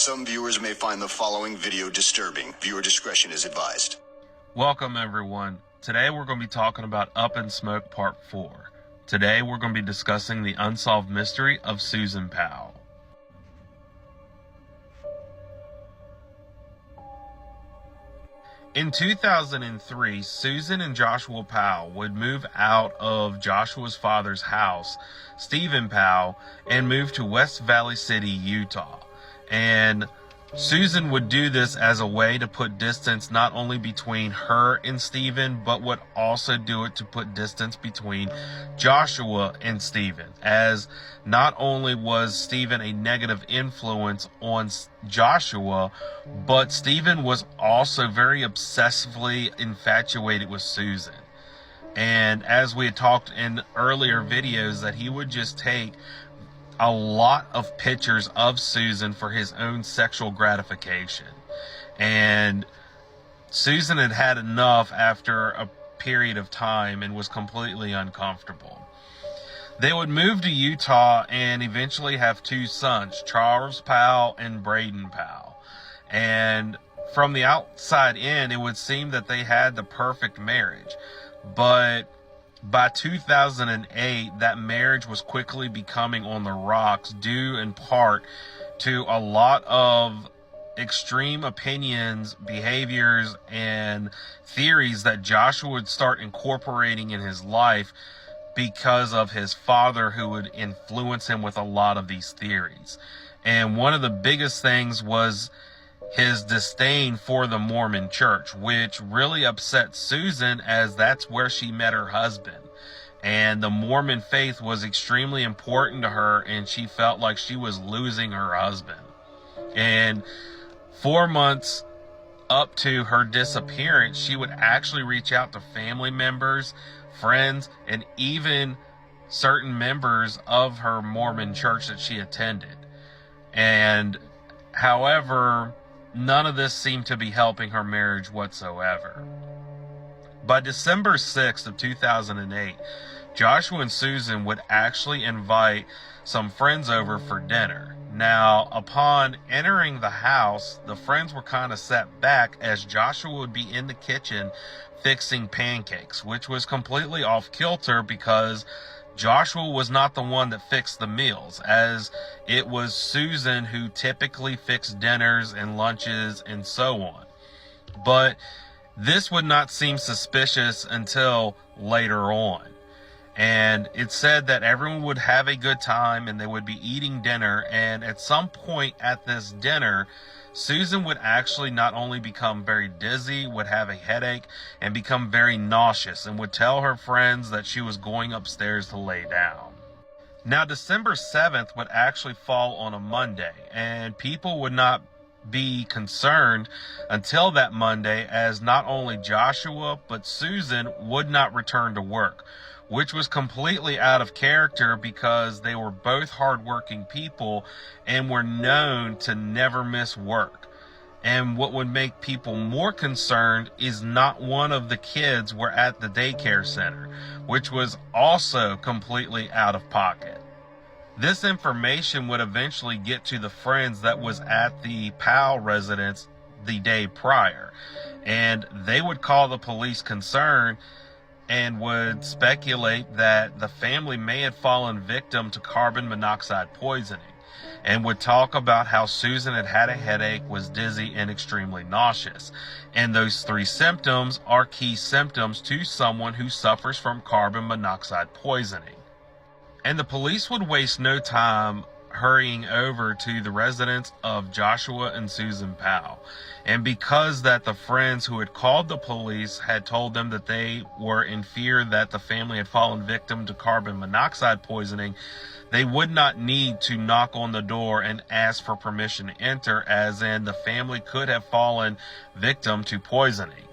Some viewers may find the following video disturbing. Viewer discretion is advised. Welcome everyone. Today we're going to be talking about Up in Smoke Part 4. Today we're going to be discussing the unsolved mystery of Susan Powell. In 2003, Susan and Joshua Powell would move out of Joshua's father's house, Stephen Powell, and move to West Valley City, Utah. And Susan would do this as a way to put distance not only between her and Stephen, but would also do it to put distance between Joshua and Stephen, as not only was Stephen a negative influence on Joshua, but Stephen was also very obsessively infatuated with Susan. And as we had talked in earlier videos, that he would just take a lot of pictures of Susan for his own sexual gratification. And Susan had had enough after a period of time and was completely uncomfortable. They would move to Utah and eventually have two sons, Charles Powell and Braden Powell. And from the outside in, it would seem that they had the perfect marriage. But by 2008, that marriage was quickly becoming on the rocks, due in part to a lot of extreme opinions, behaviors, and theories that Joshua would start incorporating in his life because of his father, who would influence him with a lot of these theories. And one of the biggest things was his disdain for the Mormon church, which really upset Susan, as that's where she met her husband. And the Mormon faith was extremely important to her, and she felt like she was losing her husband. And 4 months up to her disappearance, she would actually reach out to family members, friends, and even certain members of her Mormon church that she attended. And however, none of this seemed to be helping her marriage whatsoever. By December 6th of 2008, Joshua and Susan would actually invite some friends over for dinner. Now, upon entering the house, the friends were kind of set back, as Joshua would be in the kitchen fixing pancakes, which was completely off kilter because Joshua was not the one that fixed the meals, as it was Susan who typically fixed dinners and lunches and so on. But this would not seem suspicious until later on. And it said that everyone would have a good time and they would be eating dinner. And at some point at this dinner, Susan would actually not only become very dizzy, would have a headache, and become very nauseous, and would tell her friends that she was going upstairs to lay down. Now, December 7th would actually fall on a Monday, and people would not be concerned until that Monday, as not only Joshua but Susan would not return to work, which was completely out of character because they were both hardworking people and were known to never miss work. And what would make people more concerned is not one of the kids were at the daycare center, which was also completely out of pocket. This information would eventually get to the friends that was at the Powell residence the day prior, and they would call the police concerned and would speculate that the family may have fallen victim to carbon monoxide poisoning, and would talk about how Susan had had a headache, was dizzy, and extremely nauseous. And those three symptoms are key symptoms to someone who suffers from carbon monoxide poisoning. And the police would waste no time hurrying over to the residence of Joshua and Susan Powell. And because that the friends who had called the police had told them that they were in fear that the family had fallen victim to carbon monoxide poisoning, they would not need to knock on the door and ask for permission to enter, as in the family could have fallen victim to poisoning.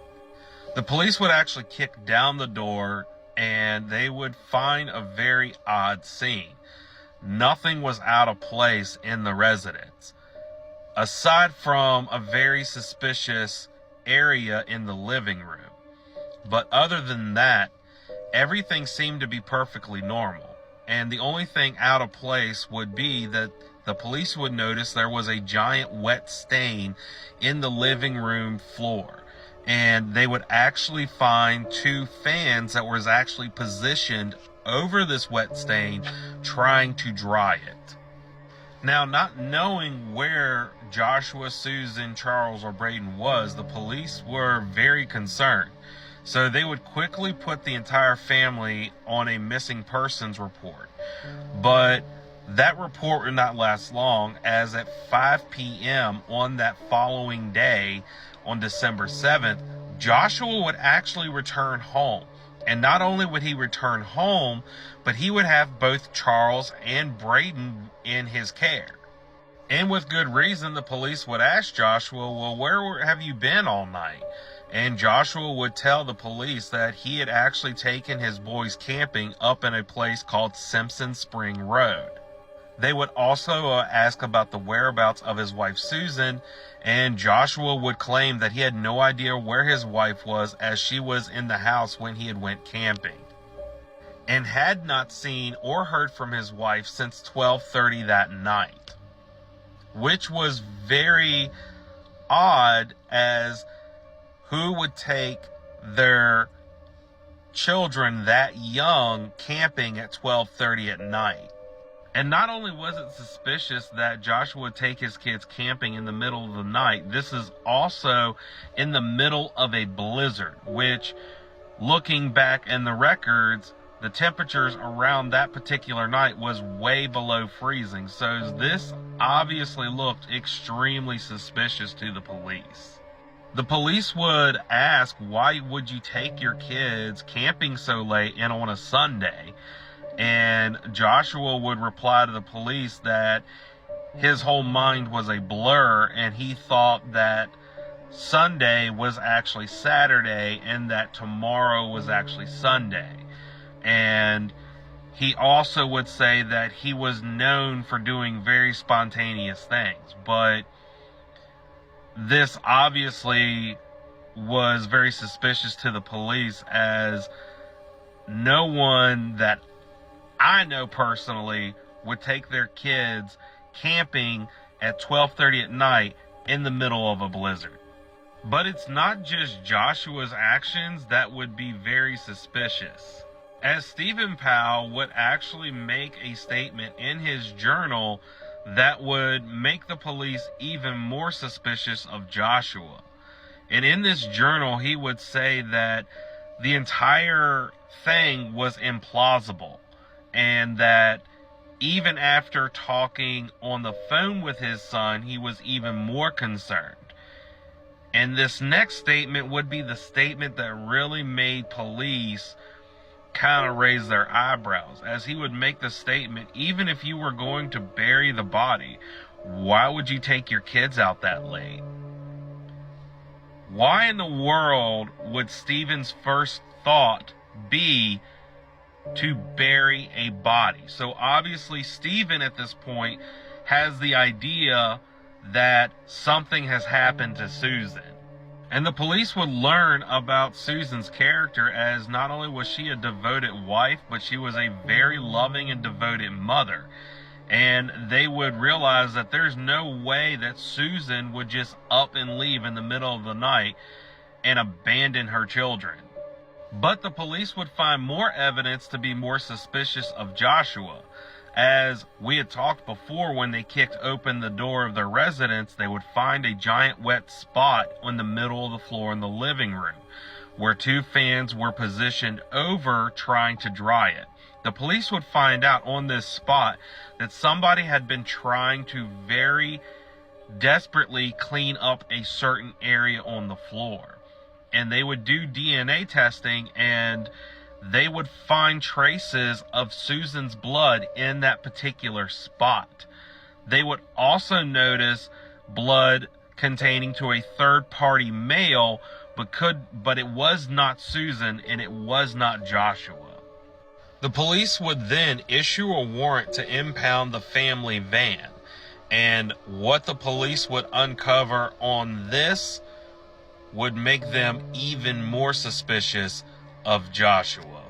The police would actually kick down the door, and they would find a very odd scene. Nothing was out of place in the residence, aside from a very suspicious area in the living room. But other than that, everything seemed to be perfectly normal. And the only thing out of place would be that the police would notice there was a giant wet stain in the living room floor. And they would actually find 2 fans that was actually positioned over this wet stain, trying to dry it. Now, not knowing where Joshua, Susan, Charles, or Braden was, the police were very concerned. So they would quickly put the entire family on a missing persons report. But that report would not last long, as at 5 p.m. on that following day, on December 7th, Joshua would actually return home. And not only would he return home, but he would have both Charles and Braden in his care. And with good reason, the police would ask Joshua, well, where have you been all night? And Joshua would tell the police that he had actually taken his boys camping up in a place called Simpson Spring Road. They would also ask about the whereabouts of his wife Susan, and Joshua would claim that he had no idea where his wife was, as she was in the house when he had went camping, and had not seen or heard from his wife since 12:30 that night, which was very odd, as who would take their children that young camping at 12:30 at night? And not only was it suspicious that Joshua would take his kids camping in the middle of the night, this is also in the middle of a blizzard, which, looking back in the records, the temperatures around that particular night was way below freezing. So this obviously looked extremely suspicious to the police. The police would ask, why would you take your kids camping so late and on a Sunday? And Joshua would reply to the police that his whole mind was a blur, and he thought that Sunday was actually Saturday and that tomorrow was actually Sunday. And he also would say that he was known for doing very spontaneous things. But this obviously was very suspicious to the police, as no one that I know personally would take their kids camping at 12:30 at night in the middle of a blizzard. But it's not just Joshua's actions that would be very suspicious, as Stephen Powell would actually make a statement in his journal that would make the police even more suspicious of Joshua. And in this journal, he would say that the entire thing was implausible, and that even after talking on the phone with his son, he was even more concerned. And this next statement would be the statement that really made police kind of raise their eyebrows, as he would make the statement, even if you were going to bury the body, why would you take your kids out that late? Why in the world would Stephen's first thought be to bury a body? So obviously Stephen at this point has the idea that something has happened to Susan. And the police would learn about Susan's character, as not only was she a devoted wife, but she was a very loving and devoted mother. And they would realize that there's no way that Susan would just up and leave in the middle of the night and abandon her children. But the police would find more evidence to be more suspicious of Joshua. As we had talked before, when they kicked open the door of their residence, they would find a giant wet spot in the middle of the floor in the living room, where 2 fans were positioned over trying to dry it. The police would find out on this spot that somebody had been trying to very desperately clean up a certain area on the floor. And they would do DNA testing, and they would find traces of Susan's blood in that particular spot. They would also notice blood containing to a third-party male, but it was not Susan, and it was not Joshua. The police would then issue a warrant to impound the family van, and what the police would uncover on this would make them even more suspicious of Joshua.